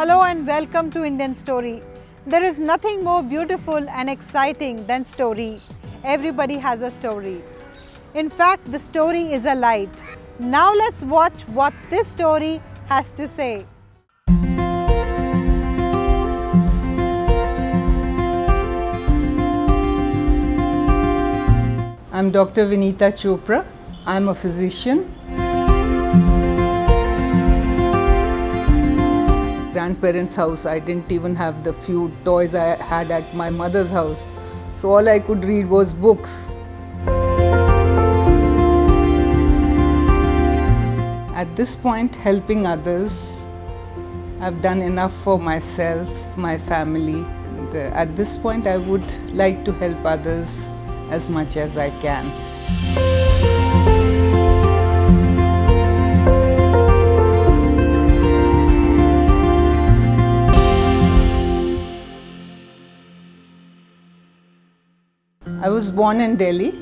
Hello and welcome to Indian Story. There is nothing more beautiful and exciting than story. Everybody has a story. In fact, the story is a light. Now let's watch what this story has to say. I'm Dr. Vinita Chopra. I'm a physician. Grandparents' house, I didn't even have the few toys I had at my mother's house. So all I could read was books. At this point, helping others, I've done enough for myself, my family. And at this point, I would like to help others as much as I can. I was born in Delhi.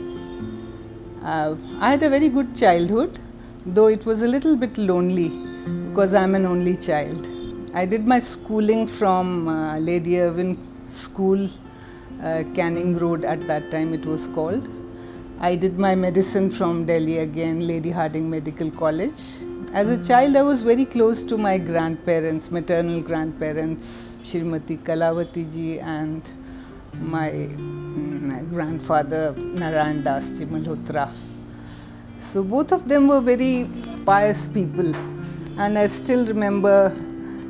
I had a very good childhood, though it was a little bit lonely because I'm an only child. I did my schooling from Lady Irwin School, Canning Road at that time it was called. I did my medicine from Delhi again, Lady Hardinge Medical College. As a child, I was very close to my grandparents, maternal grandparents, Shrimati Kalavati ji and my grandfather Narayan Das ji Malhotra. So both of them were very pious people, and I still remember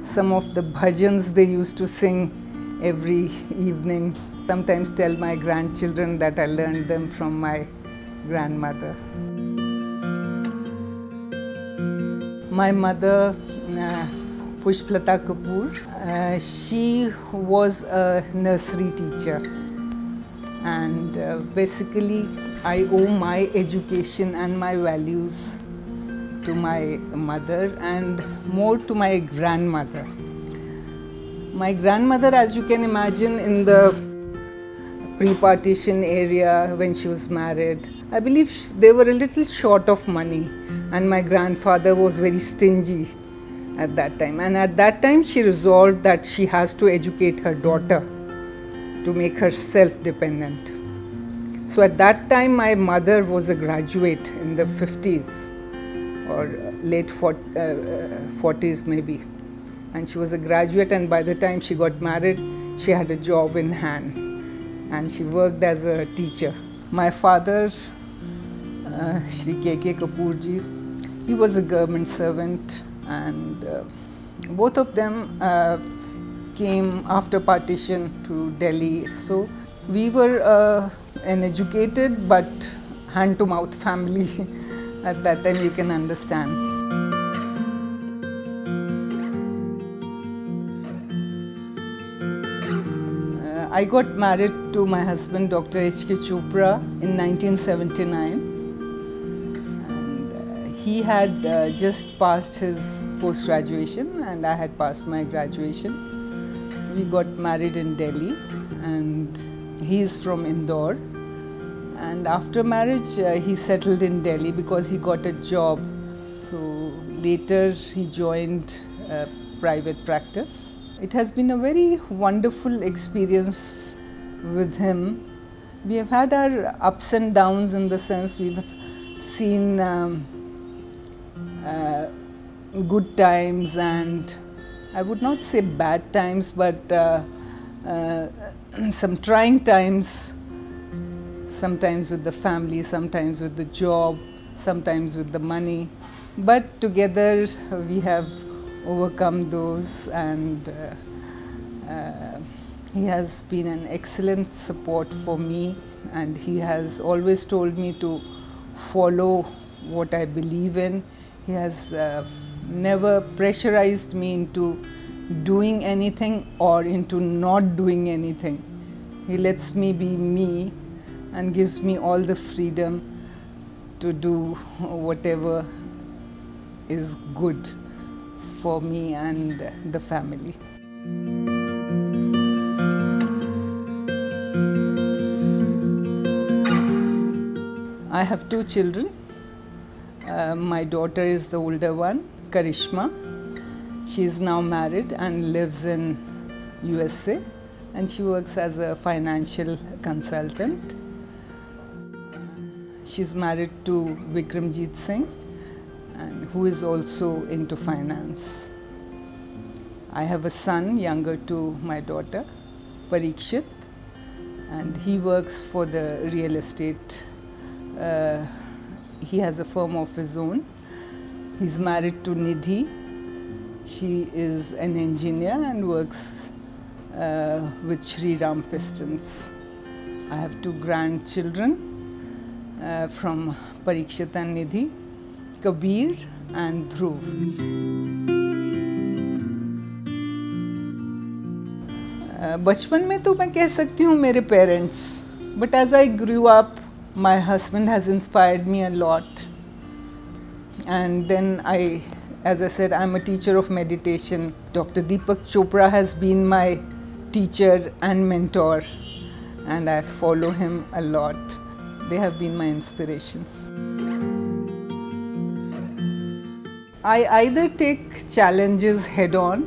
some of the bhajans they used to sing every evening. Sometimes tell my grandchildren that I learned them from my grandmother. My mother, Pushplata Kapoor, she was a nursery teacher, and basically I owe my education and my values to my mother and more to my grandmother. My grandmother, as you can imagine, in the pre-partition area when she was married, I believe they were a little short of money, and my grandfather was very stingy at that time. And at that time she resolved that she has to educate her daughter to make her self-dependent. So at that time my mother was a graduate in the 50s or late 40s maybe. And she was a graduate, and by the time she got married, she had a job in hand and she worked as a teacher. My father, Shri K.K. Kapoor ji, he was a government servant, and both of them came after partition to Delhi. So we were an educated but hand-to-mouth family at that time, you can understand. I got married to my husband, Dr. H.K. Chopra, in 1979. And he had just passed his post-graduation and I had passed my graduation. We got married in Delhi, and he is from Indore. And after marriage, he settled in Delhi because he got a job. So later he joined private practice. It has been a very wonderful experience with him. We have had our ups and downs, in the sense we've seen good times and I would not say bad times, but some trying times, sometimes with the family, sometimes with the job, sometimes with the money. But together we have overcome those, and he has been an excellent support for me, and he has always told me to follow what I believe in. He has never pressurized me into doing anything or into not doing anything. He lets me be me and gives me all the freedom to do whatever is good for me and the family. I have two children. My daughter is the older one, Karishma, She is now married and lives in USA, and she works as a financial consultant. She's married to Vikramjit Singh, and who is also into finance. I have a son younger to my daughter, Parikshit, and he works for the real estate. He has a firm of his own. He's married to Nidhi. She is an engineer and works with Shri Ram Pistons. I have 2 grandchildren from Parikshit and Nidhi, Kabir and Dhruv. बचपन में तो मैं कह सकती हूँ मेरे parents, but as I grew up my husband has inspired me a lot, and then I, as I said, I'm a teacher of meditation. Dr. Deepak Chopra has been my teacher and mentor, and I follow him a lot. They have been my inspiration. I either take challenges head on,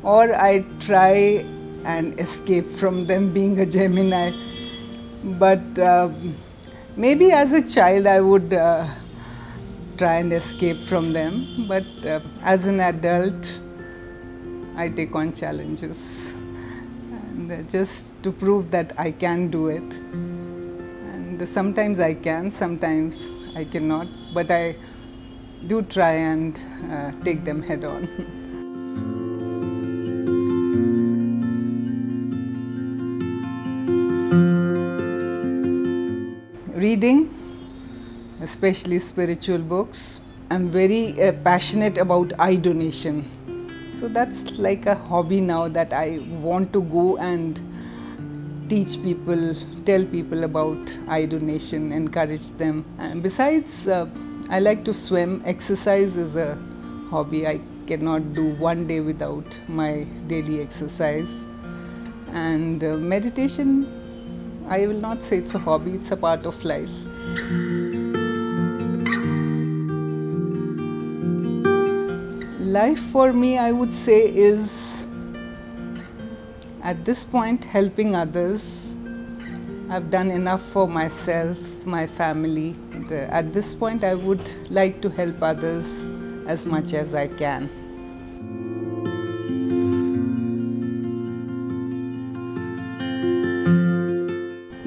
or I try and escape from them, being a Gemini. But maybe as a child I would try and escape from them, but as an adult I take on challenges, and just to prove that I can do it. And sometimes I can, sometimes I cannot, but I do try and take them head on. Reading, especially spiritual books. I'm very passionate about eye donation. So that's like a hobby now, that I want to go and teach people, tell people about eye donation, encourage them. And besides, I like to swim. Exercise is a hobby. I cannot do one day without my daily exercise. And meditation, I will not say it's a hobby, it's a part of life. Life for me, I would say, is at this point helping others. I've done enough for myself, my family. And, at this point, I would like to help others as much as I can.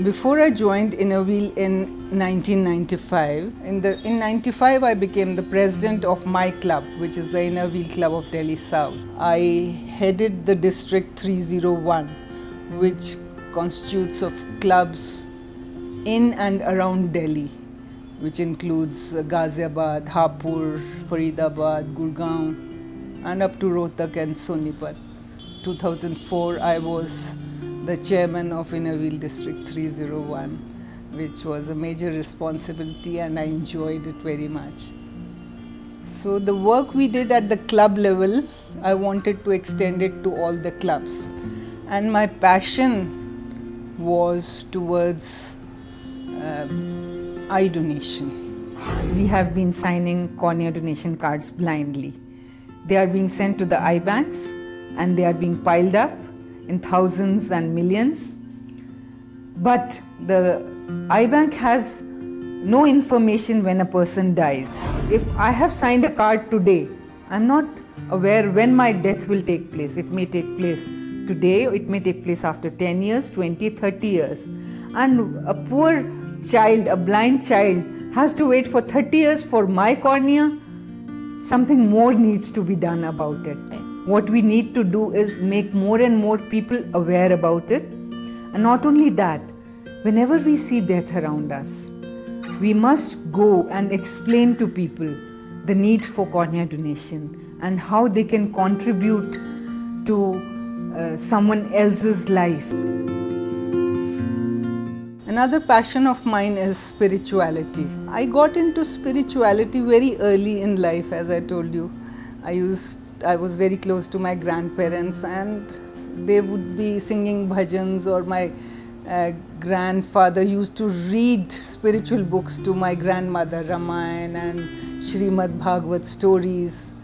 Before I joined Innerwheel in 1995, in 95 I became the president of my club, which is the Innerwheel Club of Delhi South. I headed the District 301, which constitutes of clubs in and around Delhi, which includes Ghaziabad, Hapur, Faridabad, Gurgaon, and up to Rohtak and Sonipat. 2004 I was the chairman of Innerwheel District 301, which was a major responsibility, and I enjoyed it very much. So the work we did at the club level, I wanted to extend it to all the clubs. And my passion was towards eye donation. We have been signing cornea donation cards blindly. They are being sent to the eye banks, and they are being piled up in thousands and millions, but the eye bank has no information when a person dies. If I have signed a card today, I'm not aware when my death will take place. It may take place today, or it may take place after 10 years, 20, 30 years. And a poor child, a blind child, has to wait for 30 years for my cornea. Something more needs to be done about it. What we need to do is make more and more people aware about it. And not only that, whenever we see death around us, we must go and explain to people the need for cornea donation and how they can contribute to someone else's life. Another passion of mine is spirituality. I got into spirituality very early in life, as I told you. I was very close to my grandparents, and they would be singing bhajans, or my grandfather used to read spiritual books to my grandmother, Ramayana and Srimad Bhagavat stories.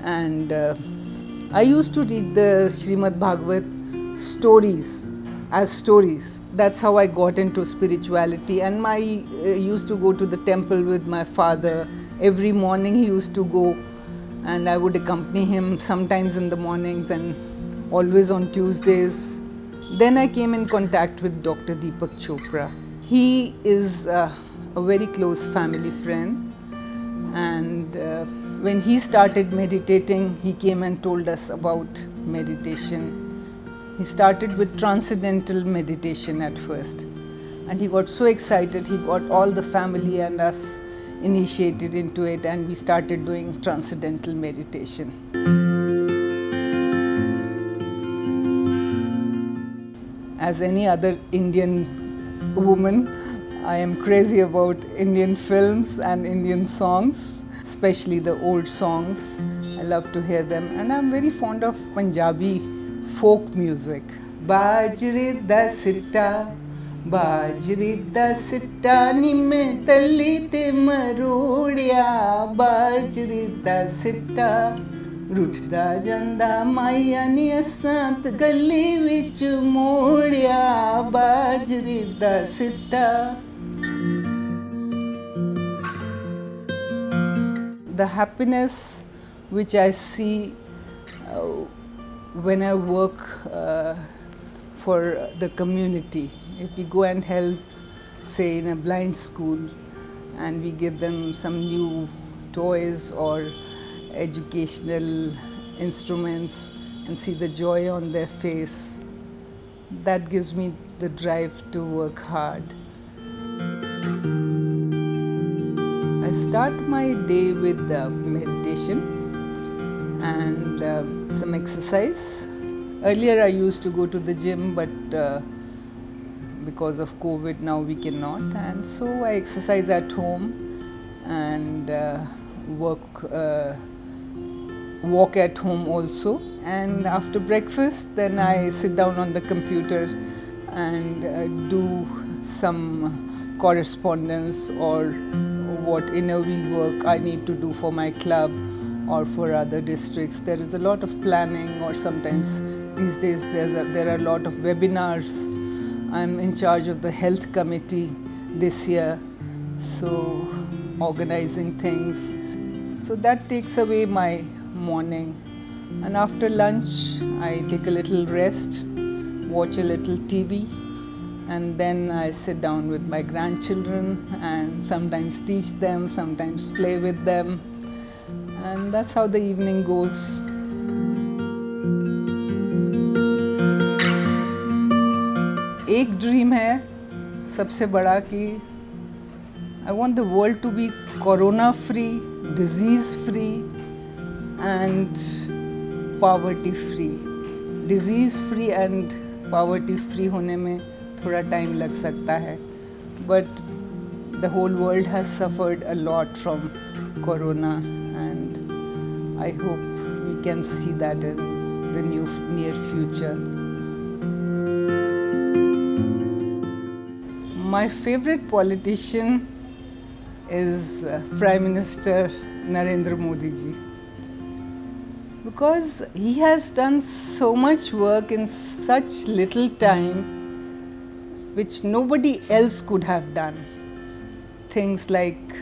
And I used to read the Srimad Bhagavat stories as stories. That's how I got into spirituality. And I used to go to the temple with my father. Every morning he used to go, and I would accompany him, sometimes in the mornings and always on Tuesdays. Then I came in contact with Dr. Deepak Chopra. He is a very close family friend, and when he started meditating, he came and told us about meditation. He started with transcendental meditation at first, and he got so excited. He got all the family and us initiated into it, and we started doing transcendental meditation. As any other Indian woman, I am crazy about Indian films and Indian songs, especially the old songs. I love to hear them, and I'm very fond of Punjabi folk music. Bajri da sitta ni mein talli te maroodya. Bajri da sitta rutda janda maiya ni asant galli vich moodya. Bajri da sitta. The happiness which I see when I work for the community, if we go and help, say, in a blind school, and we give them some new toys or educational instruments and see the joy on their face, that gives me the drive to work hard. I start my day with meditation and some exercise. Earlier I used to go to the gym, but because of COVID now we cannot, and so I exercise at home and walk at home also. And after breakfast, then I sit down on the computer and do some correspondence or what inner wheel work I need to do for my club or for other districts. There is a lot of planning, or sometimes these days there are a lot of webinars. I'm in charge of the health committee this year, so organizing things. So that takes away my morning. And after lunch, I take a little rest, watch a little TV, and then I sit down with my grandchildren and sometimes teach them, sometimes play with them. And that's how the evening goes. एक dream है सबसे बड़ा कि I want the world to be corona free, disease free and poverty free. Disease free and poverty free होने में थोड़ा time लग सकता है, but the whole world has suffered a lot from corona, and I hope we can see that in the near future. My favorite politician is Prime Minister Narendra Modi ji, because he has done so much work in such little time which nobody else could have done. Things like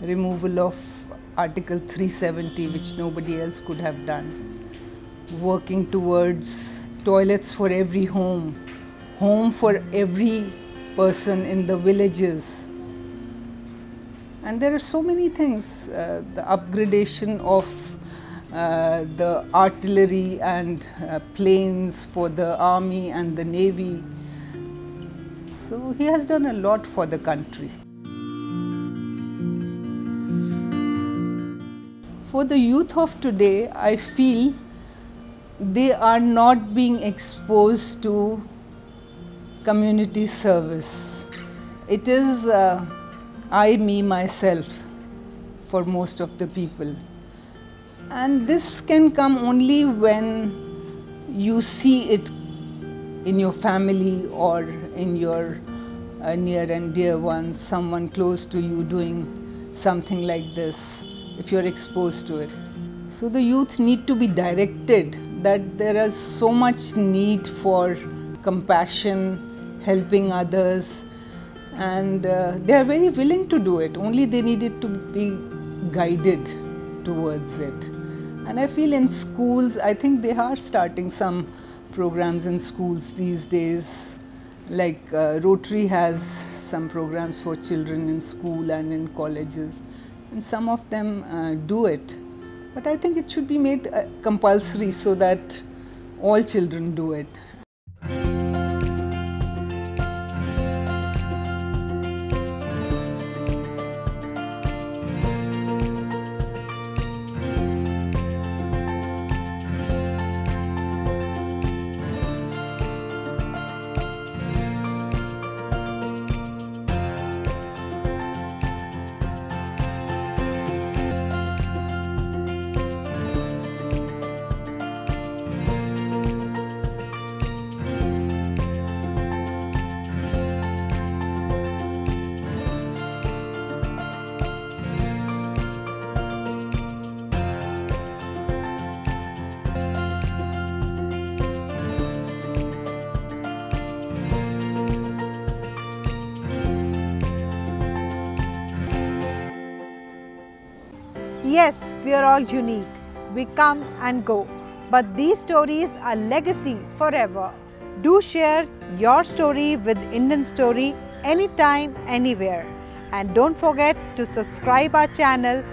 removal of Article 370, which nobody else could have done. Working towards toilets for every home for every person in the villages. And there are so many things, the upgradation of the artillery and planes for the army and the navy. So he has done a lot for the country. For the youth of today, I feel they are not being exposed to community service. It is I, me, myself for most of the people. And this can come only when you see it in your family or in your near and dear ones, someone close to you doing something like this, if you're exposed to it. So the youth need to be directed that there is so much need for compassion, helping others, and they are very willing to do it, only they needed to be guided towards it. And I feel in schools, I think they are starting some programs in schools these days, like Rotary has some programs for children in school and in colleges, and some of them do it. But I think it should be made compulsory so that all children do it. Yes, we are all unique. We come and go. But these stories are legacy forever. Do share your story with Indian Story anytime, anywhere. And don't forget to subscribe our channel